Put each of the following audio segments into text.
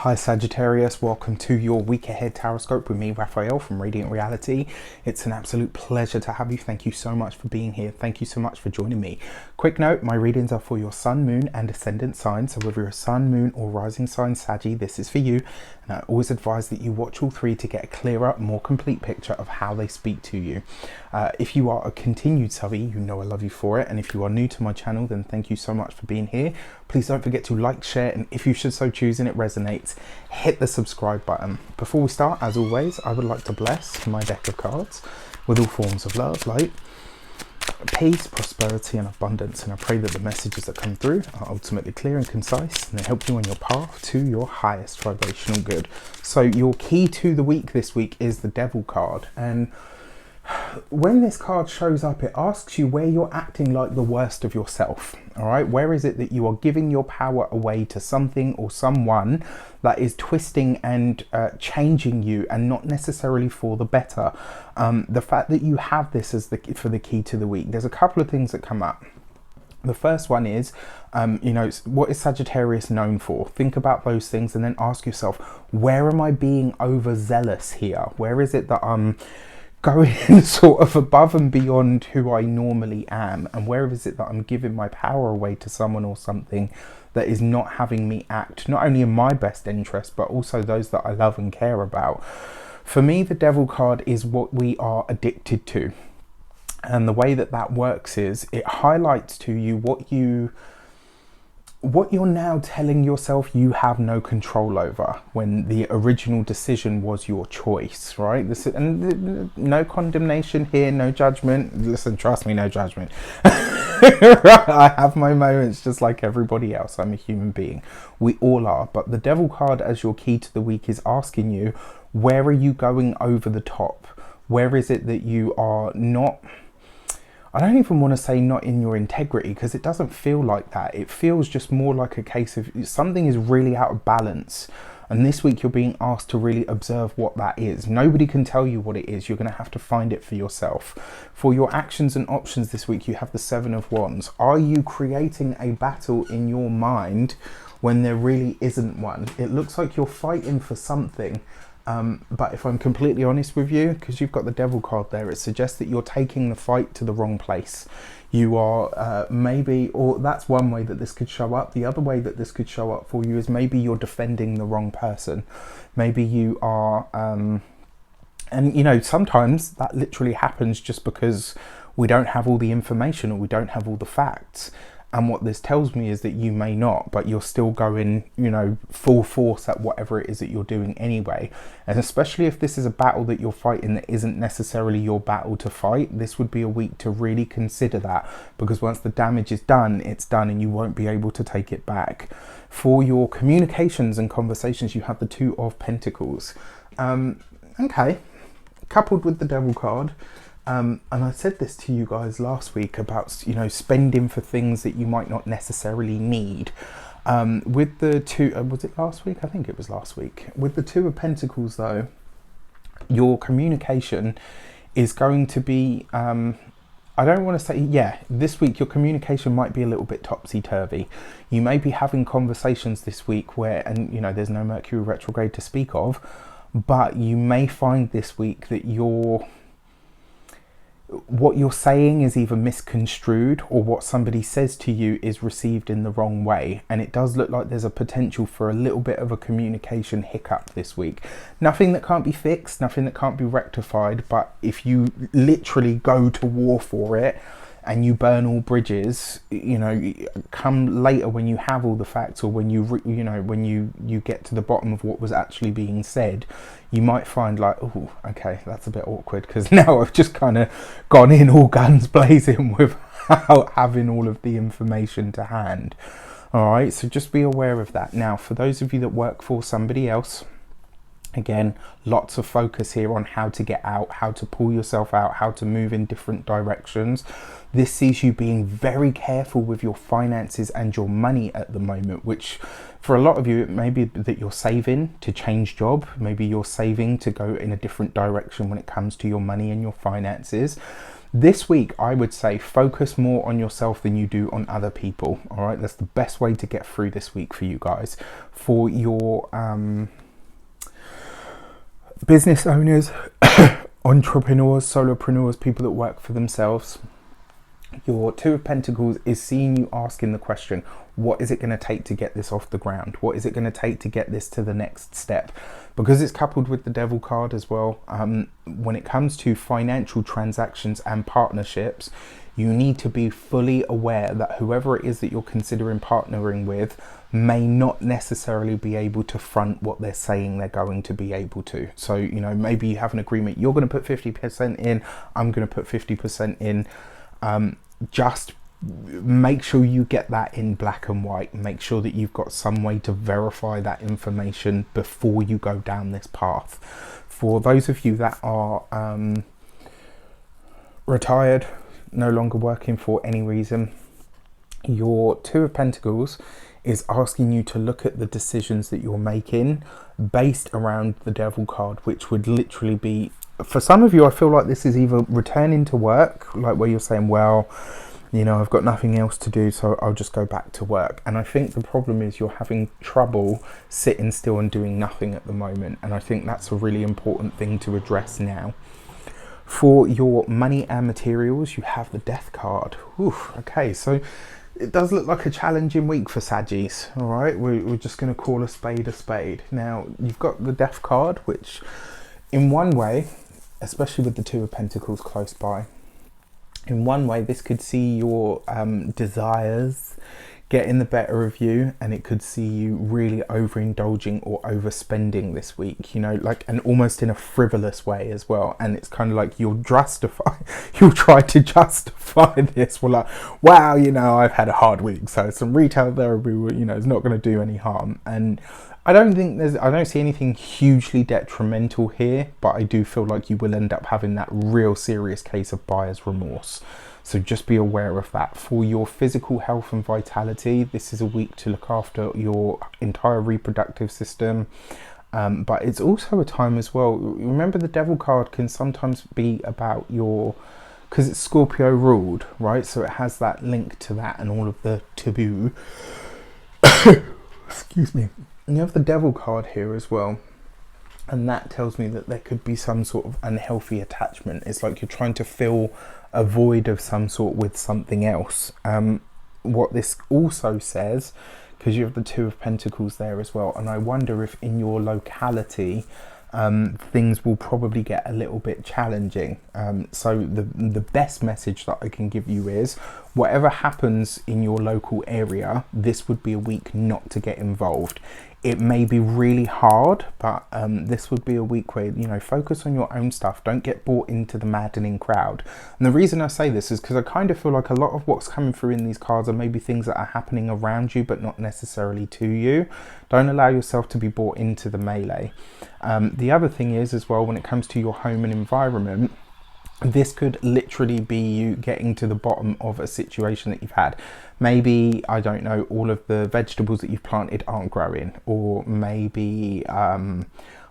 Hi Sagittarius, welcome to your week ahead taroscope with me, Raphael from Reydiant Reality. It's an absolute pleasure to have you. Thank you so much for being here. Thank you so much for joining me. Quick note, my readings are for your sun, moon and ascendant sign. So whether you're a sun, moon or rising sign Saggy, this is for you. And I always advise that you watch all three to get a clearer, more complete picture of how they speak to you. If you are a continued subby, you know I love you for it. And if you are new to my channel, then thank you so much for being here. Please don't forget to like, share, and if you should so choose and it resonates, hit the subscribe button. Before we start, as always, I would like to bless my deck of cards with all forms of love, light, peace, prosperity, and abundance. And I pray that the messages that come through are ultimately clear and concise, and they help you on your path to your highest vibrational good. So your key to the week this week is the Devil card. And when this card shows up, it asks you where you're acting like the worst of yourself. All right, where is it that you are giving your power away to something or someone that is twisting and changing you, and not necessarily for the better? The fact that you have this as for the key to the week, there's a couple of things that come up. The first one is, what is Sagittarius known for? Think about those things and then ask yourself, where am I being overzealous here? Where is it that I'm going sort of above and beyond who I normally am, and where is it that I'm giving my power away to someone or something that is not having me act not only in my best interest but also those that I love and care about? For me, the Devil card is what we are addicted to, and the way that that works is it highlights to you what you're now telling yourself you have no control over, when the original decision was your choice, right? No condemnation here, no judgment. Listen, trust me, no judgment. I have my moments just like everybody else. I'm a human being. We all are. But the Devil card as your key to the week is asking you, where are you going over the top? Where is it that you are not... I don't even want to say not in your integrity, because it doesn't feel like that. It feels just more like a case of something is really out of balance. And this week you're being asked to really observe what that is. Nobody can tell you what it is. You're going to have to find it for yourself. For your actions and options this week, you have the Seven of Wands. Are you creating a battle in your mind when there really isn't one? It looks like you're fighting for something. But if I'm completely honest with you, because you've got the Devil card there, it suggests that you're taking the fight to the wrong place. You are maybe, or that's one way that this could show up. The other way that this could show up for you is maybe you're defending the wrong person. Maybe you are, and sometimes that literally happens just because we don't have all the information or we don't have all the facts. And what this tells me is that you may not, but you're still going, full force at whatever it is that you're doing anyway. And especially if this is a battle that you're fighting that isn't necessarily your battle to fight, this would be a week to really consider that, because once the damage is done, it's done and you won't be able to take it back. For your communications and conversations, you have the Two of Pentacles. Okay, coupled with the Devil card. And I said this to you guys last week about, spending for things that you might not necessarily need. With the two, was it last week? I think it was last week. With the Two of Pentacles, though, your communication is going to be, I don't want to say, this week your communication might be a little bit topsy-turvy. You may be having conversations this week where, and there's no Mercury retrograde to speak of, but you may find this week that what you're saying is either misconstrued, or what somebody says to you is received in the wrong way. And it does look like there's a potential for a little bit of a communication hiccup this week. Nothing that can't be fixed, nothing that can't be rectified, but if you literally go to war for it and you burn all bridges, come later when you have all the facts, or when when you get to the bottom of what was actually being said, you might find like, oh, okay, that's a bit awkward, because now I've just kind of gone in all guns blazing without having all of the information to hand. All right, so just be aware of that. Now, for those of you that work for somebody else, again, lots of focus here on how to get out, how to pull yourself out, how to move in different directions. This sees you being very careful with your finances and your money at the moment, which for a lot of you, it may be that you're saving to change job. Maybe you're saving to go in a different direction when it comes to your money and your finances. This week, I would say focus more on yourself than you do on other people. All right, that's the best way to get through this week for you guys. For your business owners, entrepreneurs, solopreneurs, people that work for themselves, your Two of Pentacles is seeing you asking the question, what is it going to take to get this off the ground? What is it going to take to get this to the next step? Because it's coupled with the Devil card as well. When it comes to financial transactions and partnerships, you need to be fully aware that whoever it is that you're considering partnering with may not necessarily be able to front what they're saying they're going to be able to. So, you know, maybe you have an agreement, you're going to put 50% in, I'm going to put 50% in. Just make sure you get that in black and white. Make sure that you've got some way to verify that information before you go down this path. For those of you that are retired, no longer working for any reason, your Two of Pentacles is asking you to look at the decisions that you're making based around the Devil card, which would literally be, for some of you, I feel like this is either returning to work, like where you're saying, well, you know, I've got nothing else to do, so I'll just go back to work. And I think the problem is you're having trouble sitting still and doing nothing at the moment. And I think that's a really important thing to address now. For your money and materials, you have the Death card. Oof, okay, so it does look like a challenging week for Saggies. All right, we're just going to call a spade a spade. Now, you've got the Death card, which in one way, especially with the Two of Pentacles close by, in one way this could see your desires getting the better of you, and it could see you really overindulging or overspending this week, you know, like, and almost in a frivolous way as well. And it's kind of like you'll try to justify this. Well, like, wow, you know, I've had a hard week, so some retail therapy, you know, is not going to do any harm. And I don't see anything hugely detrimental here, but I do feel like you will end up having that real serious case of buyer's remorse. So just be aware of that. For your physical health and vitality, this is a week to look after your entire reproductive system. But it's also a time as well. Remember, the Devil card can sometimes be about your, because it's Scorpio ruled, right? So it has that link to that and all of the taboo. Excuse me. And you have the Devil card here as well. And that tells me that there could be some sort of unhealthy attachment. It's like you're trying to fill a void of some sort with something else. What this also says, because you have the Two of Pentacles there as well, and I wonder if in your locality things will probably get a little bit challenging. So the best message that I can give you is, whatever happens in your local area, this would be a week not to get involved. It may be really hard, but this would be a week where, you know, focus on your own stuff. Don't get brought into the maddening crowd. And the reason I say this is because I kind of feel like a lot of what's coming through in these cards are maybe things that are happening around you, but not necessarily to you. Don't allow yourself to be brought into the melee. The other thing is as well, when it comes to your home and environment, this could literally be you getting to the bottom of a situation that you've had. Maybe, I don't know, all of the vegetables that you've planted aren't growing, or maybe, I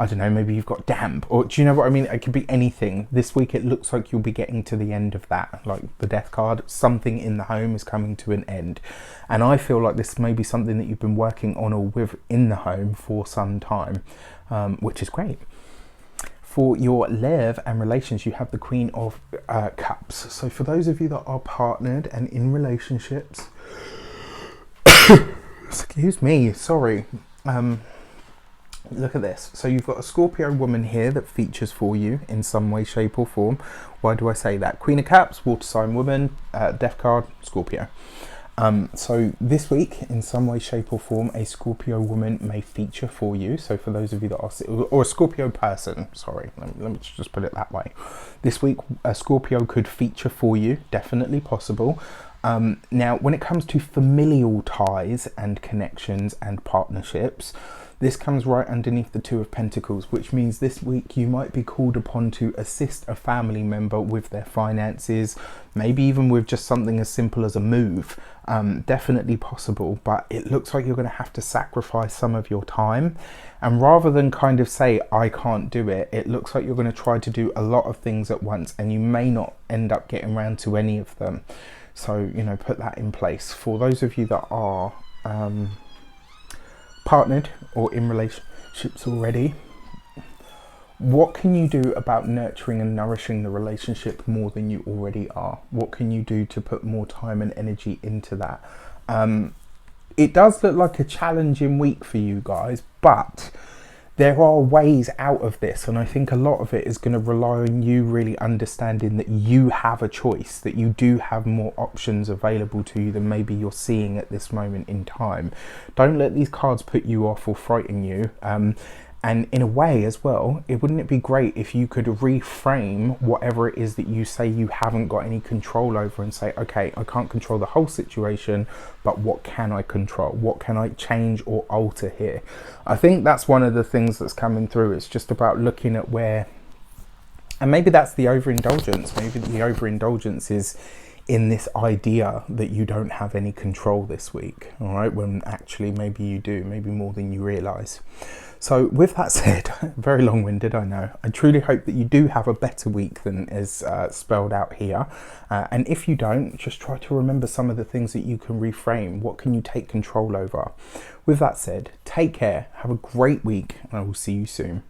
don't know, maybe you've got damp, or do you know what I mean? It could be anything. This week it looks like you'll be getting to the end of that, like the Death card. Something in the home is coming to an end. And I feel like this may be something that you've been working on or with in the home for some time, which is great. For your love and relations, you have the Queen of Cups. So for those of you that are partnered and in relationships, excuse me, sorry. Look at this. So you've got a Scorpio woman here that features for you in some way, shape or form. Why do I say that? Queen of Cups, water sign woman, Death card, Scorpio. So this week, in some way, shape or form, a Scorpio woman may feature for you. So for those of you that are, or a Scorpio person, sorry, let me just put it that way. This week, a Scorpio could feature for you, definitely possible. Now, when it comes to familial ties and connections and partnerships, this comes right underneath the Two of Pentacles, which means this week you might be called upon to assist a family member with their finances, maybe even with just something as simple as a move. Definitely possible, but it looks like you're going to have to sacrifice some of your time. And rather than kind of say, I can't do it, it looks like you're going to try to do a lot of things at once, and you may not end up getting around to any of them. So, you know, put that in place. For those of you that are partnered or in relationships already, what can you do about nurturing and nourishing the relationship more than you already are? What can you do to put more time and energy into that? It does look like a challenging week for you guys, but there are ways out of this, and I think a lot of it is going to rely on you really understanding that you have a choice, that you do have more options available to you than maybe you're seeing at this moment in time. Don't let these cards put you off or frighten you. And in a way as well, wouldn't it be great if you could reframe whatever it is that you say you haven't got any control over and say, okay, I can't control the whole situation, but what can I control? What can I change or alter here? I think that's one of the things that's coming through. It's just about looking at where, and maybe that's the overindulgence. Maybe the overindulgence is in this idea that you don't have any control this week, all right, when actually maybe you do, maybe more than you realize. So with that said, very long-winded, I know. I truly hope that you do have a better week than is spelled out here. And if you don't, just try to remember some of the things that you can reframe. What can you take control over? With that said, take care, have a great week, and I will see you soon.